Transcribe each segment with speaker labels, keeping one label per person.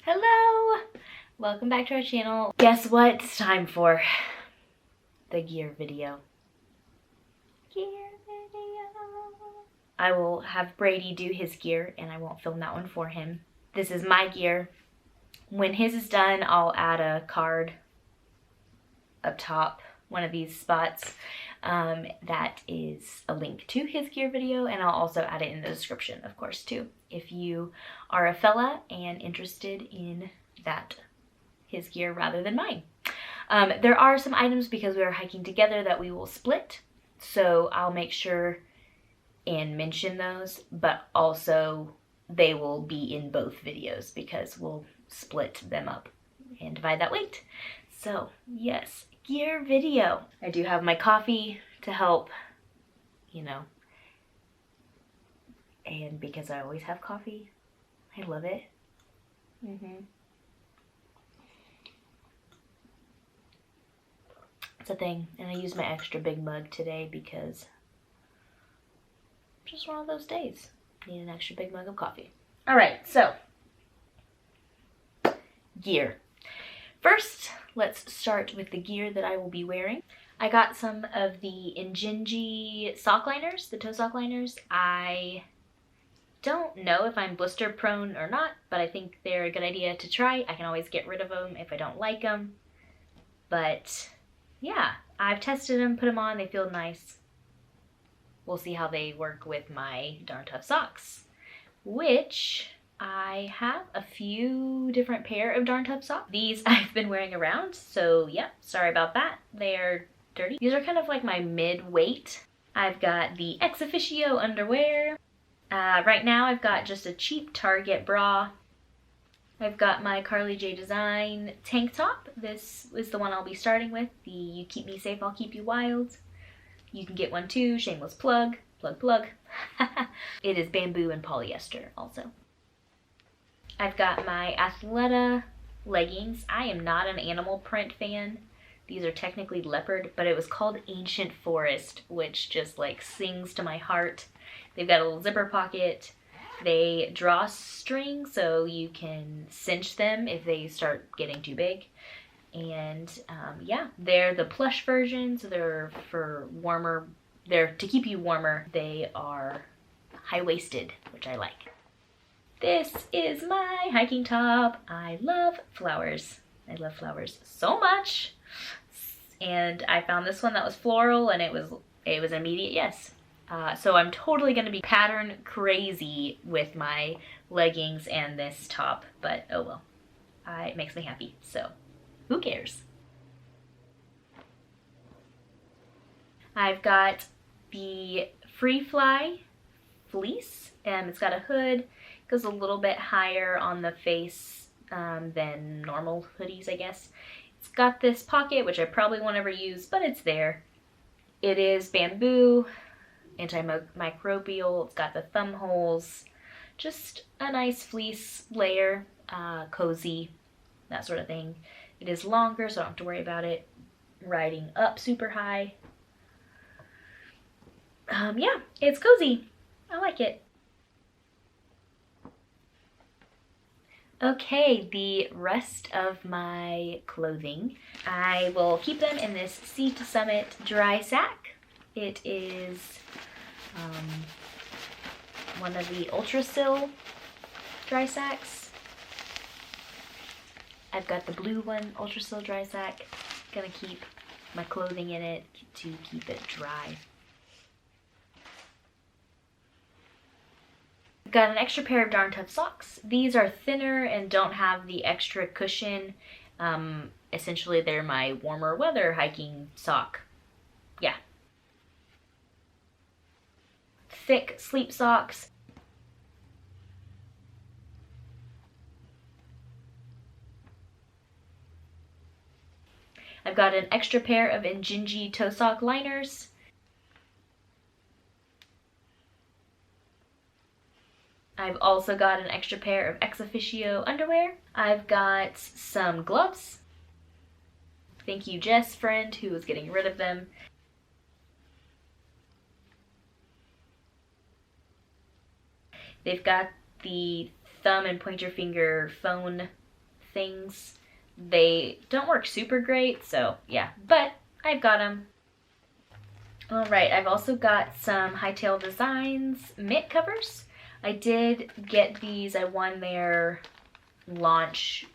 Speaker 1: Hello! Welcome back to our channel. Guess what it's time for? The gear video. I will have Brady do his gear and I won't film that one for him. This is my gear. When his is done, I'll add a card up top, one of these spots. That is a link to his gear video, and I'll also add it in the description, of course, too, if you are a fella and interested in that, his gear rather than mine. There are some items, because we are hiking together, that we will split, so I'll make sure and mention those, but also they will be in both videos because we'll split them up and divide that weight. So yes, gear video. I do have my coffee to help, you know, and because I always have coffee, I love it. It's a thing, and I use my extra big mug today because just one of those days. Need an extra big mug of coffee. All right, so gear. First, let's start with the gear that I will be wearing. I got some of the Injinji sock liners, the toe sock liners. I don't know if I'm blister prone or not, but I think they're a good idea to try. I can always get rid of them if I don't like them. But yeah, I've tested them, put them on, they feel nice. We'll see how they work with my Darn Tough socks, which I have a few different pair of Darn Tough socks. These I've been wearing around, so yeah, sorry about that. They're dirty. These are kind of like my mid-weight. I've got the Ex Officio underwear. Right now I've got just a cheap Target bra. I've got my Carly J Design tank top. This is the one I'll be starting with, the You Keep Me Safe, I'll Keep You Wild. You can get one too, shameless plug, plug, plug. It is bamboo and polyester also. I've got my Athleta Leggings. I am not an animal print fan. These are technically leopard, but it was called Ancient Forest, which just like sings to my heart. They've got a little zipper pocket. They draw string so you can cinch them if they start getting too big. And yeah, they're the plush version, so they're for warmer, they're to keep you warmer. They are high-waisted, which I like. This is my hiking top. I love flowers. I love flowers so much. And I found this one that was floral, and it was an immediate yes. So I'm totally gonna be pattern crazy with my leggings and this top, but oh well. It makes me happy, so who cares? I've got the Free Fly fleece, and it's got a hood. It goes a little bit higher on the face than normal hoodies, I guess. It's got this pocket, which I probably won't ever use, but it's there. It is bamboo, antimicrobial. It's got the thumb holes. Just a nice fleece layer, cozy, that sort of thing. It is longer, so I don't have to worry about it riding up super high. Yeah, it's cozy. I like it. Okay, the rest of my clothing, I will keep them in this Sea to Summit dry sack. It is one of the Ultrasil dry sacks. I've got the blue one, Ultrasil dry sack. Gonna keep my clothing in it to keep it dry. I've got an extra pair of Darn Tough socks. These are thinner and don't have the extra cushion. Essentially, they're my warmer weather hiking sock. Yeah. Thick sleep socks. I've got an extra pair of Injinji toe sock liners. I've also got an extra pair of Ex Officio underwear. I've got some gloves. Thank you, Jess, friend, who was getting rid of them. They've got the thumb and pointer finger phone things. They don't work super great, so yeah, but I've got them. All right, I've also got some Hightail Designs mitt covers. I did get these. I won their launch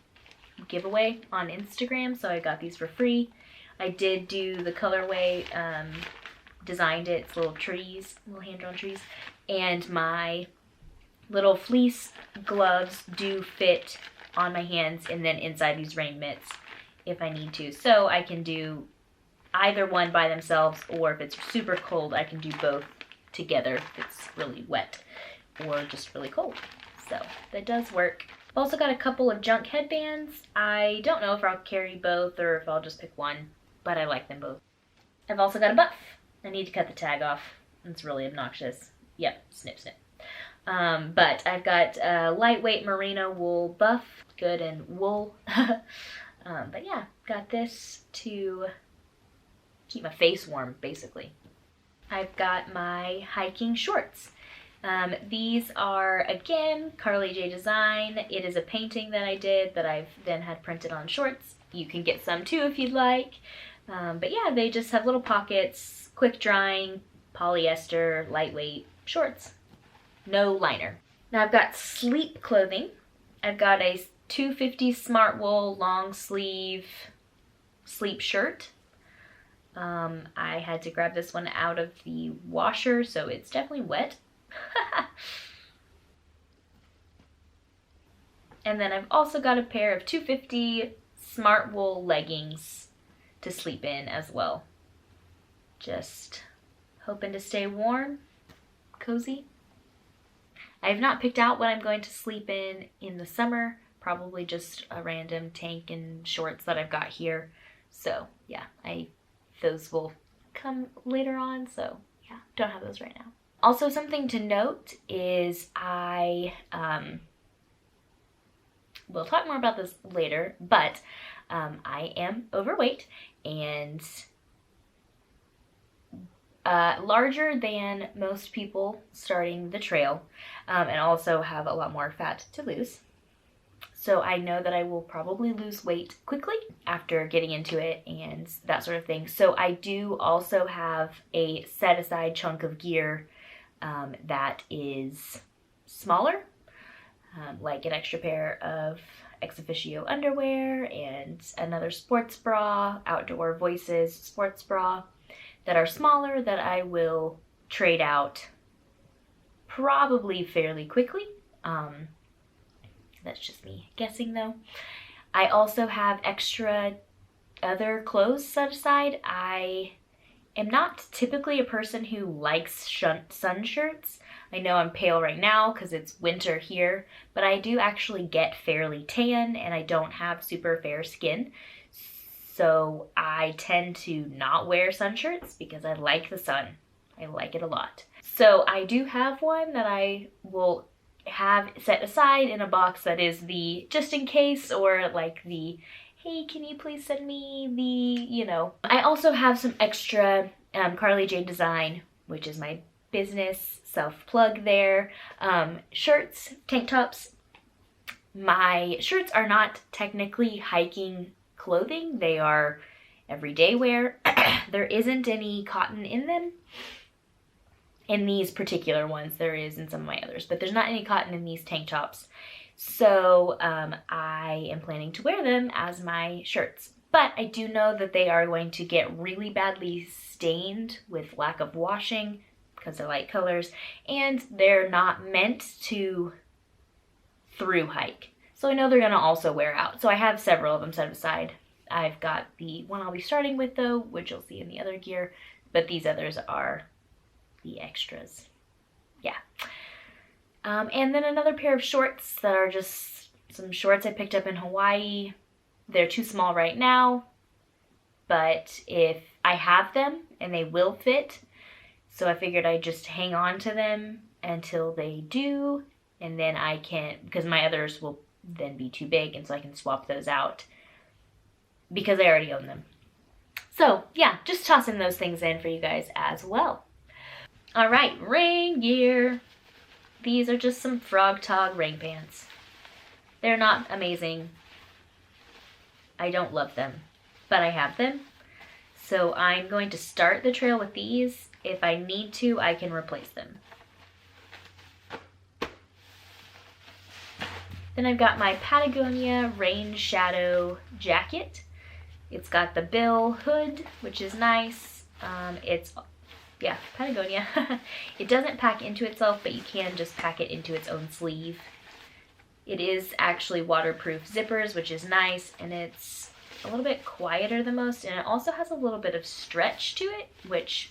Speaker 1: giveaway on Instagram, so I got these for free. I did do the colorway, designed it. It's little trees, little hand-drawn trees, and my little fleece gloves do fit on my hands and then inside these rain mitts if I need to. So I can do either one by themselves, or if it's super cold, I can do both together if it's really wet or just really cold. So that does work. I've also got a couple of junk headbands. I don't know if I'll carry both or if I'll just pick one, but I like them both. I've also got a buff. I need to cut the tag off. It's really obnoxious. Yep, snip, snip. But I've got a lightweight merino wool buff, good in wool. But yeah, got this to keep my face warm, basically. I've got my hiking shorts. These are, again, Carlie J Design. It is a painting that I did that I've then had printed on shorts. You can get some too if you'd like. But yeah, they just have little pockets, quick drying, polyester, lightweight shorts. No liner. Now I've got sleep clothing. I've got a 250 Smart Wool long sleeve sleep shirt. I had to grab this one out of the washer, so it's definitely wet. And then I've also got a pair of 250 Smart Wool leggings to sleep in as well. Just hoping to stay warm, cozy. I have not picked out what I'm going to sleep in the summer. Probably just a random tank and shorts that I've got here. So yeah, those will come later on. So yeah, don't have those right now. Also, something to note is we'll talk more about this later, but I am overweight and larger than most people starting the trail, and also have a lot more fat to lose. So I know that I will probably lose weight quickly after getting into it and that sort of thing. So I do also have a set aside chunk of gear that is smaller, like an extra pair of ex officio underwear and another sports bra, Outdoor Voices sports bra, that are smaller that I will trade out probably fairly quickly. That's just me guessing though. I also have extra other clothes set aside. I am not typically a person who likes sun shirts. I know I'm pale right now because it's winter here, but I do actually get fairly tan and I don't have super fair skin. So I tend to not wear sun shirts because I like the sun. I like it a lot. So I do have one that I will have set aside in a box that is the just in case, or like the, hey, can you please send me the, you know. I also have some extra Carlie J Design, which is my business self-plug there, shirts, tank tops. My shirts are not technically hiking clothing. They are everyday wear. There isn't any cotton in them. In these particular ones, there is in some of my others, but there's not any cotton in these tank tops. So I am planning to wear them as my shirts. But I do know that they are going to get really badly stained with lack of washing because they're light colors, and they're not meant to thru-hike. So I know they're gonna also wear out. So I have several of them set aside. I've got the one I'll be starting with though, which you'll see in the other gear, but these others are the extras. Yeah. And then another pair of shorts that are just some shorts I picked up in Hawaii. They're too small right now, but if I have them and they will fit, so I figured I'd just hang on to them until they do, and then I can, because my others will then be too big, and so I can swap those out because I already own them. So yeah, just tossing those things in for you guys as well. All right, rain gear. These are just some Frog Tog rain pants. They're not amazing. I don't love them, but I have them. So I'm going to start the trail with these. If I need to, I can replace them. Then I've got my Patagonia Rain Shadow jacket. It's got the bill hood, which is nice. Yeah, Patagonia. It doesn't pack into itself, but you can just pack it into its own sleeve. It is actually waterproof zippers, which is nice, and it's a little bit quieter than most, and it also has a little bit of stretch to it, which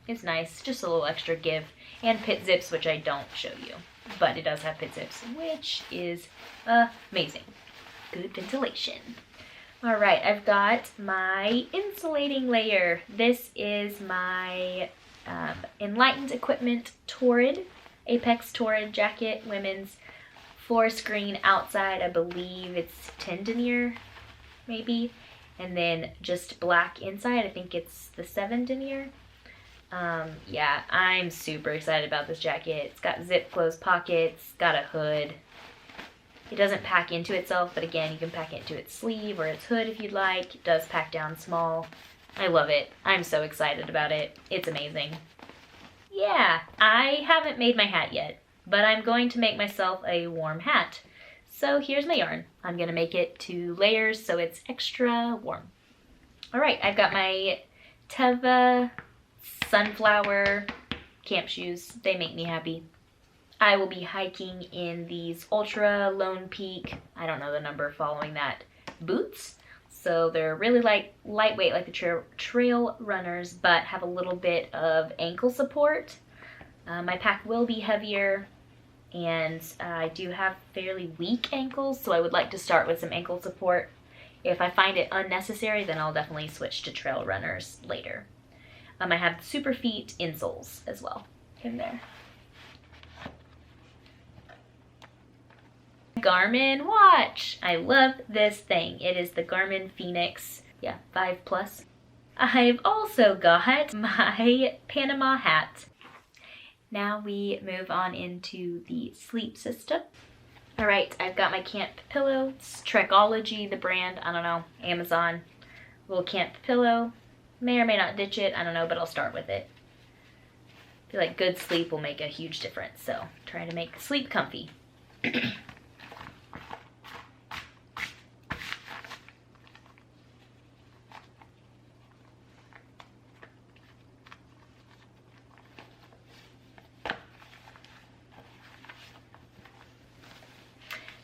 Speaker 1: is nice. Just a little extra give. And pit zips, which I don't show you, but it does have pit zips, which is amazing. Good ventilation. All right, I've got my insulating layer. This is my Enlightened Equipment Torrid, Apex Torrid jacket, women's 4-screen outside. I believe it's 10 denier, maybe, and then just black inside. I think it's the 7 denier. Yeah, I'm super excited about this jacket. It's got zip closed pockets, got a hood. It doesn't pack into itself, but again, you can pack it into its sleeve or its hood if you'd like. It does pack down small. I love it. I'm so excited about it. It's amazing. Yeah, I haven't made my hat yet, but I'm going to make myself a warm hat. So here's my yarn. I'm gonna make it 2 layers so it's extra warm. All right, I've got my Teva sunflower camp shoes. They make me happy. I will be hiking in these Ultra Lone Peak, I don't know the number following that, boots. So they're really lightweight like the trail runners, but have a little bit of ankle support. My pack will be heavier, and I do have fairly weak ankles, so I would like to start with some ankle support. If I find it unnecessary, then I'll definitely switch to trail runners later. I have Super Feet insoles as well in there. Garmin Watch. I love this thing. It is the Garmin Phoenix, 5 Plus. I've also got my Panama hat. Now we move on into the sleep system. All right, I've got my camp pillow. It's Trekology, the brand, I don't know, Amazon. Little camp pillow. May or may not ditch it, I don't know, but I'll start with it. I feel like good sleep will make a huge difference, so try to make sleep comfy.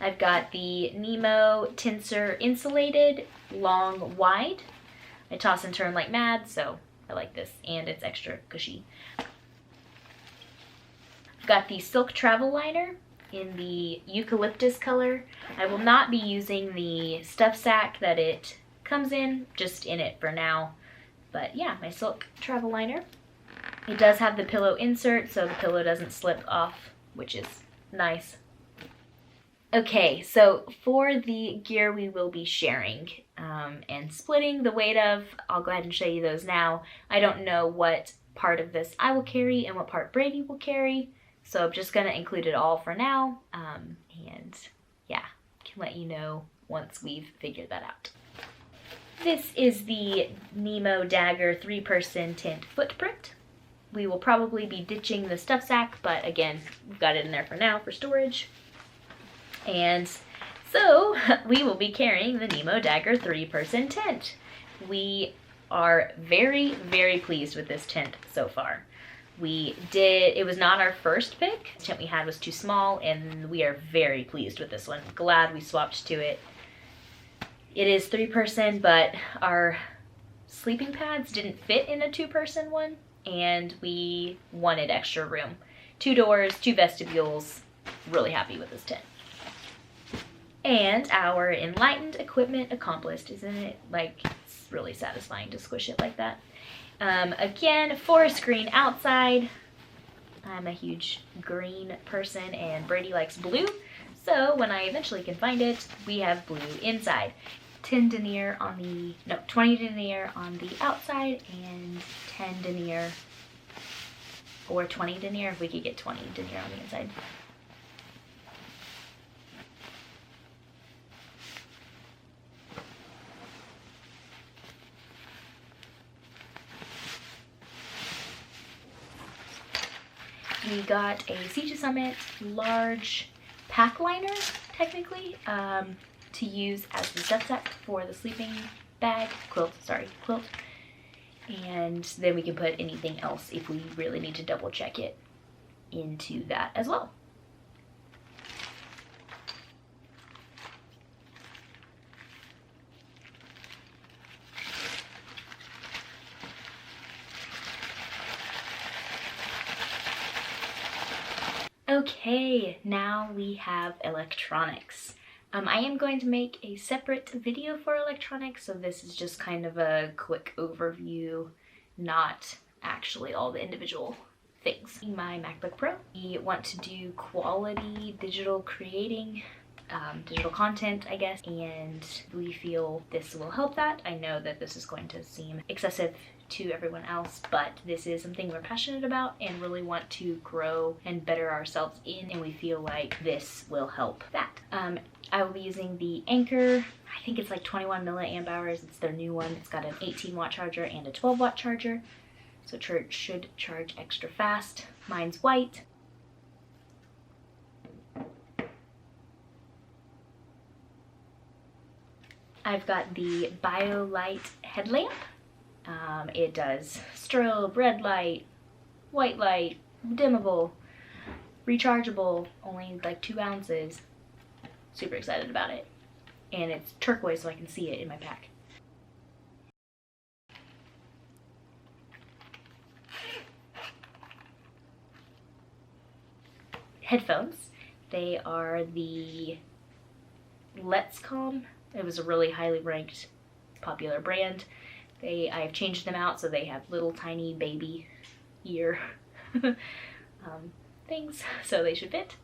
Speaker 1: I've got the Nemo Tensor Insulated Long Wide. I toss and turn like mad, so I like this, and it's extra cushy. I've got the Silk Travel Liner in the eucalyptus color. I will not be using the stuff sack that it comes in, just in it for now. But yeah, my Silk Travel Liner. It does have the pillow insert, so the pillow doesn't slip off, which is nice. Okay, so for the gear we will be sharing and splitting the weight of, I'll go ahead and show you those now. I don't know what part of this I will carry and what part Brady will carry, so I'm just gonna include it all for now, and yeah, can let you know once we've figured that out. This is the Nemo Dagger 3-person tent footprint. We will probably be ditching the stuff sack, but again, we've got it in there for now for storage. And so we will be carrying the Nemo Dagger 3-person tent. We are very, very pleased with this tent so far. It was not our first pick. The tent we had was too small, and we are very pleased with this one. Glad we swapped to it. It is 3-person, but our sleeping pads didn't fit in a 2-person one, and we wanted extra room. 2 doors, 2 vestibules. Really happy with this tent. And our Enlightened Equipment accomplished, isn't it? Like, it's really satisfying to squish it like that. Again, 4-screen outside. I'm a huge green person, and Brady likes blue. So when I eventually can find it, we have blue inside. 20 denier on the outside, and 10 denier, or 20 denier if we could get 20 denier on the inside. We got a Sea to Summit large pack liner, technically, to use as the stuff sack for the sleeping bag, quilt. And then we can put anything else if we really need to double check it into that as well. Okay, now we have electronics. I am going to make a separate video for electronics, so this is just kind of a quick overview, not actually all the individual things. My MacBook Pro, we want to do quality digital creating, digital content, I guess, and we feel this will help that. I know that this is going to seem excessive to everyone else, but this is something we're passionate about and really want to grow and better ourselves in, and we feel like this will help that. I will be using the Anker, I think it's like 21 milliamp hours. It's their new one. It's got an 18-watt charger and a 12-watt charger, so it should charge extra fast. Mine's white. I've got the BioLight headlamp. It does strobe, red light, white light, dimmable, rechargeable, only like 2 ounces. Super excited about it. And it's turquoise so I can see it in my pack. Headphones. They are the Let's Calm. It was a really highly ranked popular brand. I have changed them out so they have little tiny baby ear things, so they should fit.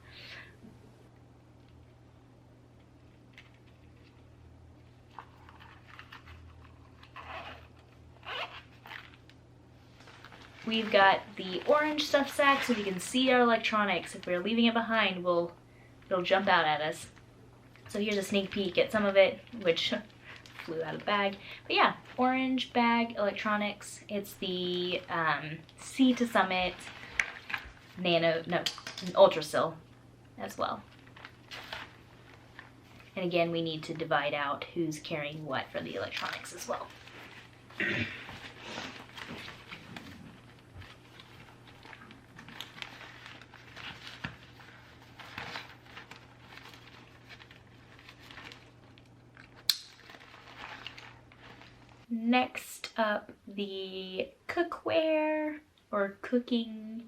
Speaker 1: We've got the orange stuff sack so we can see our electronics. If we're leaving it behind, it'll jump out at us. So here's a sneak peek at some of it, which flew out of the bag. But yeah, orange bag electronics. It's the Sea to Summit Ultrasil as well. And again, we need to divide out who's carrying what for the electronics as well. Next up, the cookware or cooking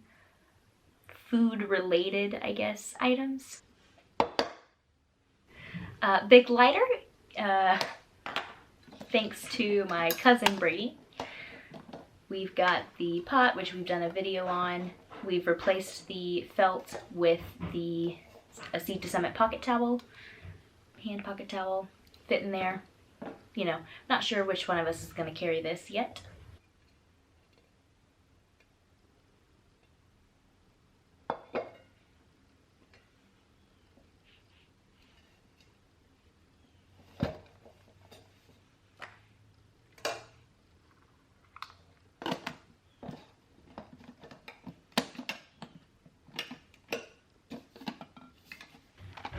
Speaker 1: food related, I guess, items. Big lighter, thanks to my cousin Brady. We've got the pot, which we've done a video on. We've replaced the felt with a Sea to Summit pocket towel, hand pocket towel, fit in there. You know, not sure which one of us is going to carry this yet.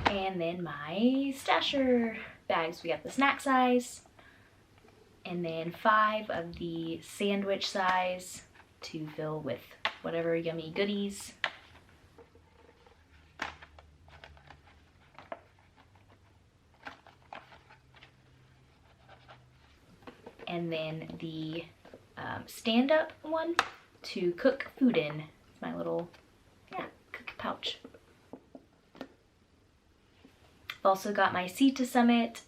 Speaker 1: And then my stasher bags. We got the snack size, and then 5 of the sandwich size to fill with whatever yummy goodies. And then the stand-up one to cook food in. It's my little, cook pouch. I've also got my Sea to Summit,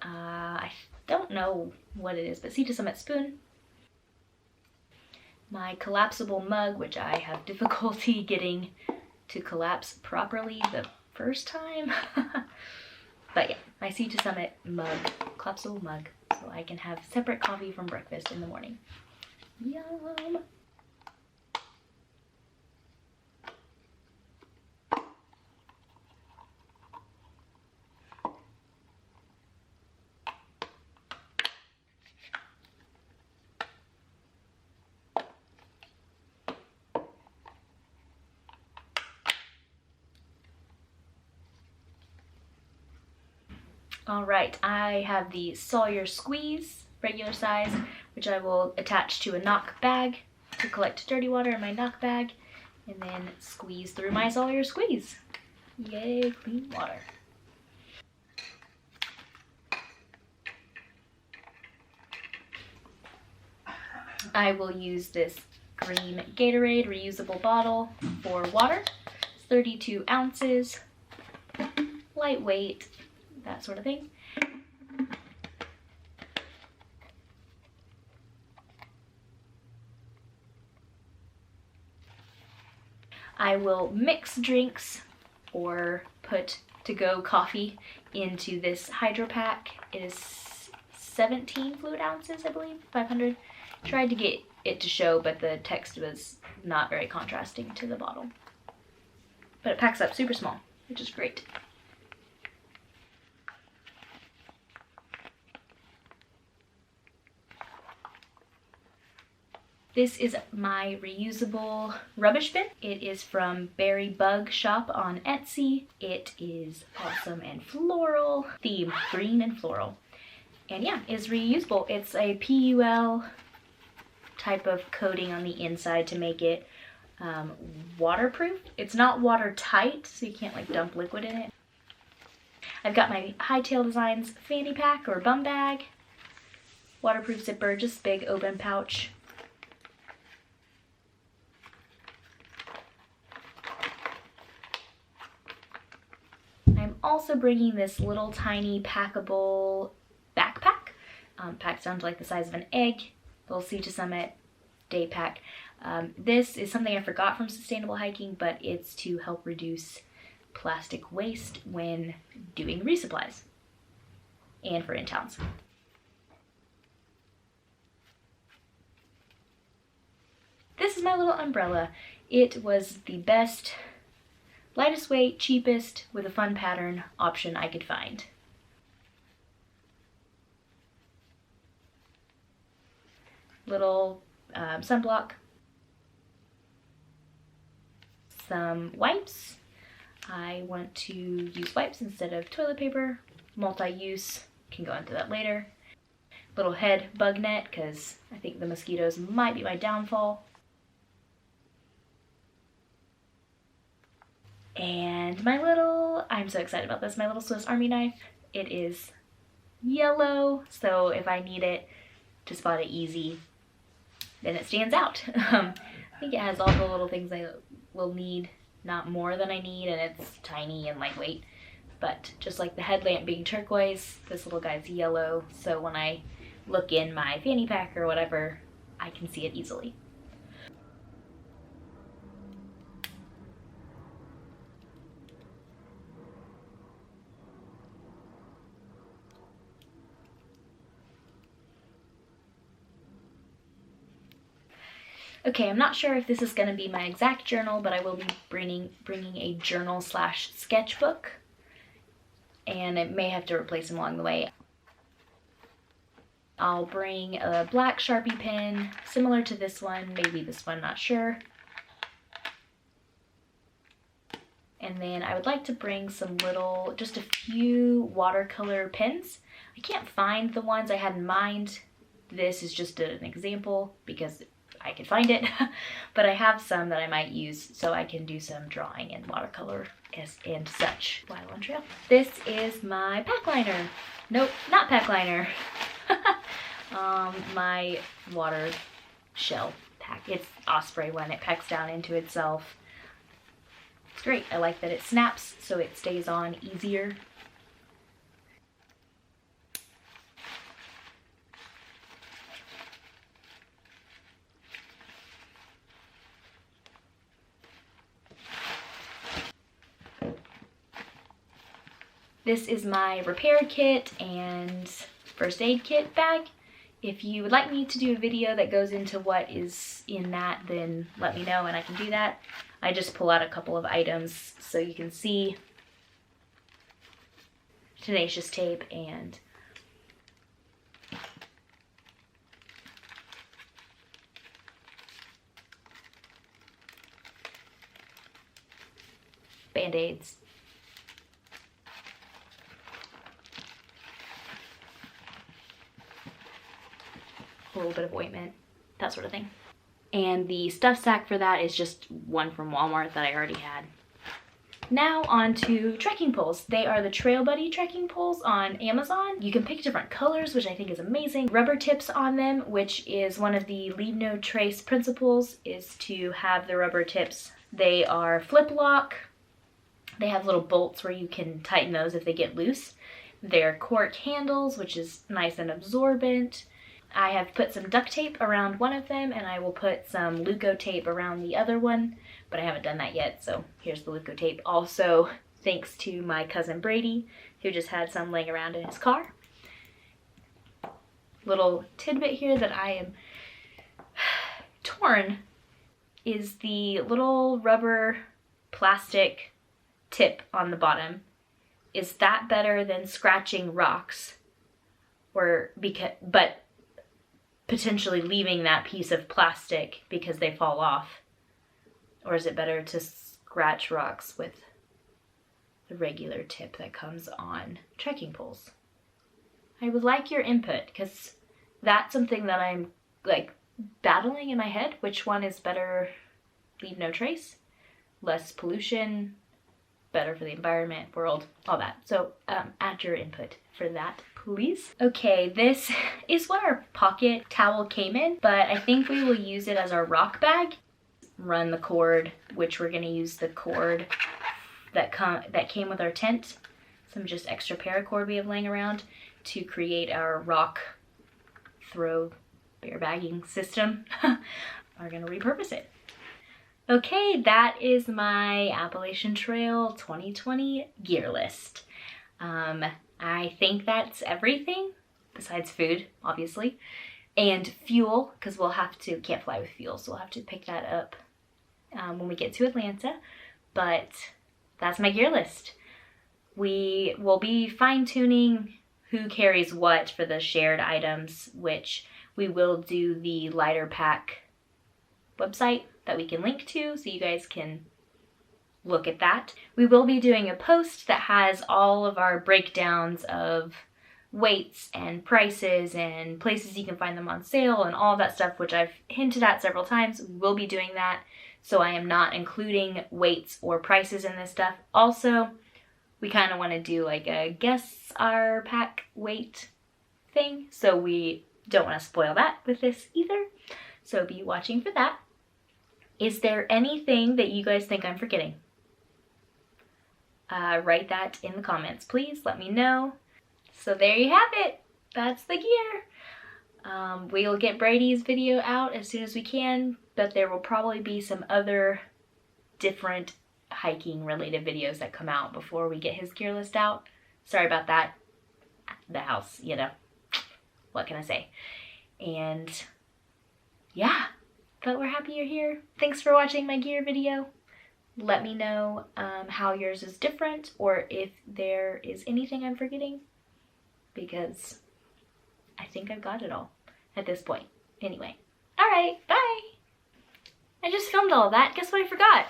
Speaker 1: I don't know what it is, but Sea to Summit spoon. My collapsible mug, which I have difficulty getting to collapse properly the first time. But yeah, my Sea to Summit mug, collapsible mug, so I can have separate coffee from breakfast in the morning. Yum! All right, I have the Sawyer Squeeze, regular size, which I will attach to a knock bag to collect dirty water in my knock bag, and then squeeze through my Sawyer Squeeze. Yay, clean water. I will use this green Gatorade reusable bottle for water. It's 32 ounces, lightweight, that sort of thing. I will mix drinks or put to-go coffee into this Hydro Pack. It is 17 fluid ounces, I believe, 500. Tried to get it to show, but the text was not very contrasting to the bottle. But it packs up super small, which is great. This is my reusable rubbish bin. It is from Berry Bug Shop on Etsy. It is awesome and floral theme, green and floral. And yeah, it's reusable. It's a PUL type of coating on the inside to make it waterproof. It's not watertight, so you can't like dump liquid in it. I've got my Hightail Designs fanny pack or bum bag. Waterproof zipper, just big open pouch. I'm also bringing this little tiny packable backpack. Packs down to like the size of an egg. Little Sea to Summit day pack. This is something I forgot from sustainable hiking, but it's to help reduce plastic waste when doing resupplies and for in towns. This is my little umbrella. It was the best, lightest weight, cheapest, with a fun pattern option I could find. Little sunblock, some wipes. I want to use wipes instead of toilet paper. Multi-use, can go into that later. Little head bug net, because I think the mosquitoes might be my downfall. And my little, I'm so excited about this, my little Swiss Army knife. It is yellow, so if I need it to spot it easy, then it stands out. I think it has all the little things I will need, not more than I need, and it's tiny and lightweight. But just like the headlamp being turquoise, this little guy's yellow, so when I look in my fanny pack or whatever, I can see it easily. Okay, I'm not sure if this is going to be my exact journal, but I will be bringing a journal slash sketchbook, and it may have to replace them along the way. I'll bring a black Sharpie pen, similar to this one, maybe this one, not sure. And then I would like to bring some little, just a few watercolor pens. I can't find the ones I had in mind. This is just an example because I could find it, but I have some that I might use so I can do some drawing in watercolor and such while on trail. This is my pack liner. Nope, not pack liner. My water shell pack. It's Osprey one. It packs down into itself. It's great. I like that it snaps so it stays on easier. This is my repair kit and first aid kit bag. If you would like me to do a video that goes into what is in that, then let me know and I can do that. I just pull out a couple of items so you can see. Tenacious tape and Band-Aids. a little bit of ointment, that sort of thing. And the stuff sack for that is just one from Walmart that I already had. Now on to trekking poles. They are the Trail Buddy trekking poles on Amazon. You can pick different colors, which I think is amazing. Rubber tips on them, which is one of the leave no trace principles, is to have the rubber tips. They are flip lock. They have little bolts where you can tighten those if they get loose. They're cork handles, which is nice and absorbent. I have put some duct tape around one of them, and I will put some Luco tape around the other one, but I haven't done that yet, so here's the Luco tape. Also, thanks to my cousin Brady, who just had some laying around in his car. Little tidbit here that I am torn is the little rubber plastic tip on the bottom. Is that better than scratching rocks, but potentially leaving that piece of plastic because they fall off? Or is it better to scratch rocks with the regular tip that comes on trekking poles? I would like your input, because that's something that I'm like battling in my head. Which one is better? Leave no trace, less pollution, better for the environment, world, all that. So add your input for that, please. Okay, this is what our pocket towel came in, but I think we will use it as our rock bag. Run the cord, which we're gonna use the cord that came with our tent, some just extra paracord we have laying around, to create our rock throw bear bagging system. We're gonna repurpose it. Okay, that is my Appalachian Trail 2020 gear list. I think that's everything besides food, obviously, and fuel, because can't fly with fuel, so we'll have to pick that up when we get to Atlanta. But that's my gear list. We will be fine-tuning who carries what for the shared items, which we will do the lighter pack website that we can link to, so you guys can look at that. We will be doing a post that has all of our breakdowns of weights and prices and places you can find them on sale and all of that stuff, which I've hinted at several times. We will be doing that, so I am not including weights or prices in this stuff. Also, we kind of want to do like a guess our pack weight thing, so we don't want to spoil that with this either. So be watching for that. Is there anything that you guys think I'm forgetting? Write that in the comments, please. Let me know. So there you have it. That's the gear. We'll get Brady's video out as soon as we can, but there will probably be some other different hiking related videos that come out before we get his gear list out. Sorry about that. The house, you know, what can I say? And yeah, but we're happy you're here. Thanks for watching my gear video. Let me know how yours is different, or if there is anything I'm forgetting, because I think I've got it all at this point. Anyway, all right, bye. I just filmed all of that. Guess what I forgot?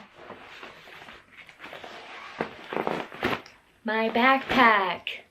Speaker 1: My backpack.